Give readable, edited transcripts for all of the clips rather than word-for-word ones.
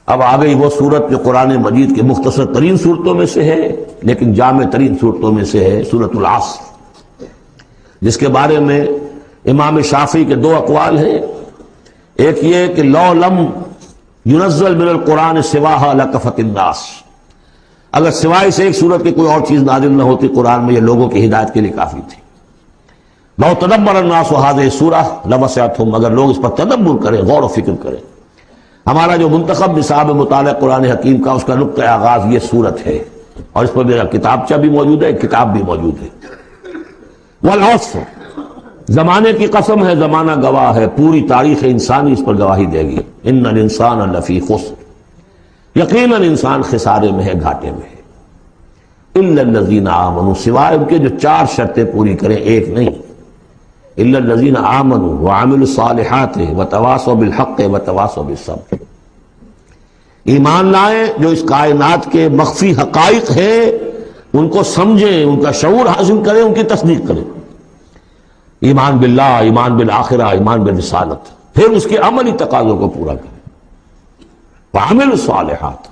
اب آ گئی وہ صورت جو قرآن مجید کے مختصر ترین صورتوں میں سے ہے لیکن جامع ترین صورتوں میں سے ہے، سورۃ العصر، جس کے بارے میں امام شافعی کے دو اقوال ہیں۔ ایک یہ کہ لو لم ينزل من القرآن سواها لکفت الناس، اگر سوائے سے ایک صورت کی کوئی اور چیز نازل نہ ہوتی قرآن میں، یہ لوگوں کی ہدایت کے لیے کافی تھی۔ لو تدبر الناس هذه السورة لوسعتهم، اگر لوگ اس پر تدبر کریں، غور و فکر کریں۔ ہمارا جو منتخب نصاب مطالعہ قرآن حکیم کا، اس کا نقطۂ آغاز یہ صورت ہے، اور اس پر میرا کتابچہ بھی موجود ہے، کتاب بھی موجود ہے۔ والعصر، زمانے کی قسم ہے، زمانہ گواہ ہے، پوری تاریخ انسانی اس پر گواہی دے گی۔ ان الانسان لفی خسر، یقیناً انسان خسارے میں ہے، گھاٹے میں ہے۔ الا الذین آمنوا، سوائے ان کے جو چار شرطیں پوری کریں، ایک نہیں۔ الا الذین آمنوا وعملوا الصالحات وتواصوا بالحق وتواصوا بالصبر، ایمان لائیں، جو اس کائنات کے مخفی حقائق ہیں ان کو سمجھیں، ان کا شعور حاصل کریں، ان کی تصدیق کریں۔ ایمان باللہ، ایمان بالآخرہ، ایمان بالرسالت، پھر اس کے عملی تقاضوں کو پورا کریں۔ وعملوا الصالحات،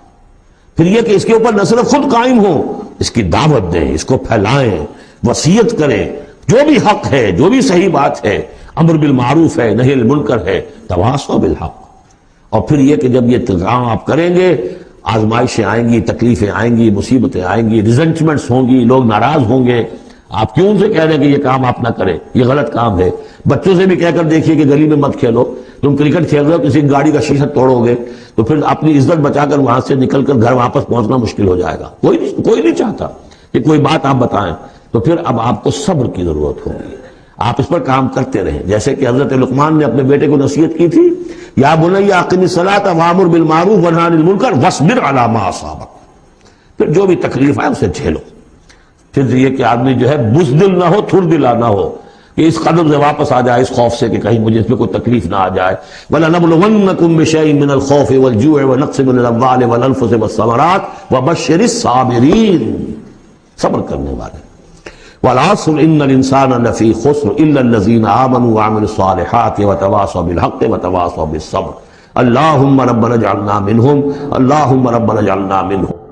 پھر یہ کہ اس کے اوپر نہ صرف خود قائم ہوں، اس کی دعوت دیں، اس کو پھیلائیں، وصیت کریں، جو بھی حق ہے، جو بھی صحیح بات ہے، امر بالمعروف ہے، نہی عن المنکر ہے، تواصوا بالحق۔ اور پھر یہ کہ جب یہ کام آپ کریں گے، آزمائشیں آئیں گی، تکلیفیں آئیں گی، مصیبتیں آئیں گی، ریزنٹمنٹس ہوں گی، لوگ ناراض ہوں گے۔ آپ کیوں ان سے کہہ رہے ہیں کہ یہ کام آپ نہ کریں، یہ غلط کام ہے؟ بچوں سے بھی کہہ کر دیکھیے کہ گلی میں مت کھیلو، تم کرکٹ کھیل رہے ہو، کسی گاڑی کا شیشہ توڑو گے تو پھر اپنی عزت بچا کر وہاں سے نکل کر گھر واپس پہنچنا مشکل ہو جائے گا۔ کوئی نہیں چاہتا کہ کوئی بات آپ بتائیں، تو پھر اب آپ کو صبر کی ضرورت ہوگی، آپ اس پر کام کرتے رہیں۔ جیسے کہ حضرت لقمان نے اپنے بیٹے کو نصیحت کی تھی، یا بنی اقم الصلاۃ وامر بالمعروف ونہی عن المنکر واصبر علی ما اصابک، پھر جو بھی تکلیف آئے اسے جھیلو۔ پھر یہ کہ آدمی جو ہے بزدل نہ ہو، تھر دلا نہ ہو، کہ اس قدم سے واپس آ جائے اس خوف سے کہ کہیں مجھے اس میں کوئی تکلیف نہ آ جائے۔ وَلَنَبْلُوَنَّكُمْ بِشَيْءٍ مِّنَ الْخَوْفِ وَالْجُوعِ وَنَقْصٍ مِّنَ الْأَمْوَالِ وَالْأَنفُسِ وَالثَّمَرَاتِ وَبَشِّرِ الصَّابِرِينَ، صبر کرنے والے۔ والعصر ان الانسان لفی خسر الا الذین آمنوا وعملوا الصالحات وتواصوا بالحق وتواصوا بالصبر۔ اللہم ربنا اجعلنا منہم، اللہم ربنا اجعلنا منہم۔